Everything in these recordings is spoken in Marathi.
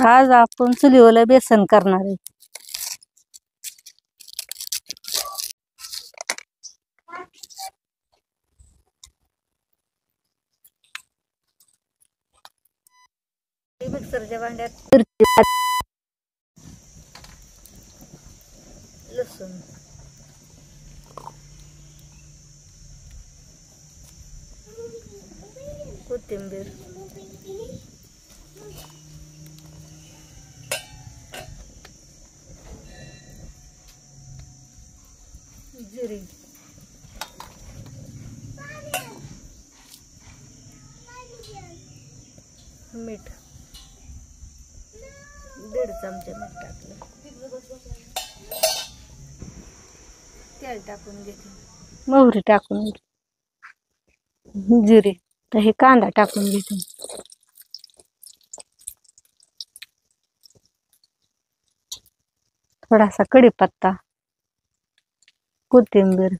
आज आपण चुलीवर बेसन करणार आहे। मिक्सरच्या भांड्यात लसूण, कोथिंबीर, जिरे, मीठ, 1.5 चमचा मीठ टाकलं। तेल टाकून घेते, मोहरी टाकून, जिरे, तर हे कांदा टाकून घेते, थोडासा कढीपत्ता, कोथिंबीर,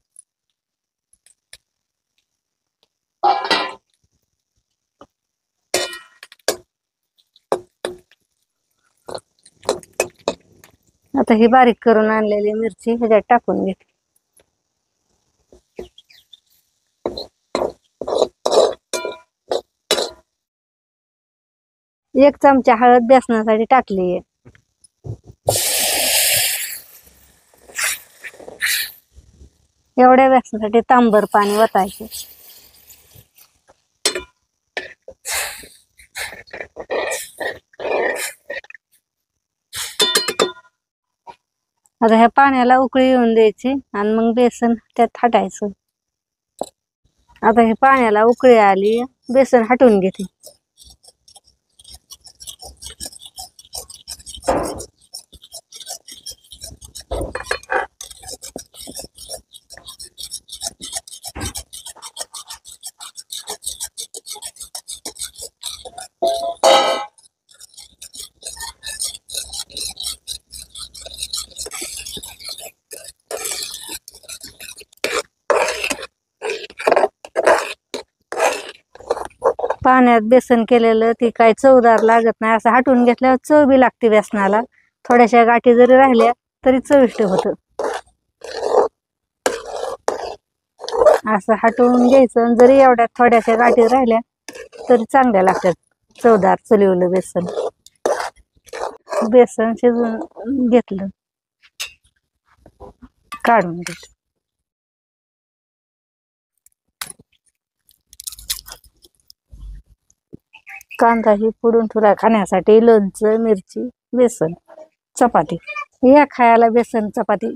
आता ही बारीक करून आणलेली मिरची ह्याच्यात टाकून घेते। 1 चमचा हळद बेसनासाठी टाकली आहे। एवढ्या बेसनासाठी तांबर पाणी वतायचे। आता ह्या पाण्याला उकळी येऊन द्यायची आणि मग बेसन त्यात हटायचं। आता हे पाण्याला उकळी आली, बेसन हटवून घेते। पाण्यात बेसन केलेलं ती काय चवदार लागत नाही, असं हटवून घेतल्यावर चव बी लागते बेसनाला। थोड्याशा गाठी जरी राहिल्या तरी चविष्ट होतं। असं हटवून घ्यायचं, जरी एवढ्या थोड्याशा गाठी राहिल्या तरी चांगल्या लागतात चवदार चुलीवलं बेसन। बेसन शिजवून घेतलं, काढून घेतलं। कांदा ही फोडून ठेवला खाण्यासाठी, लोणचं, मिरची, बेसन, चपाती, या खायला बेसन चपाती।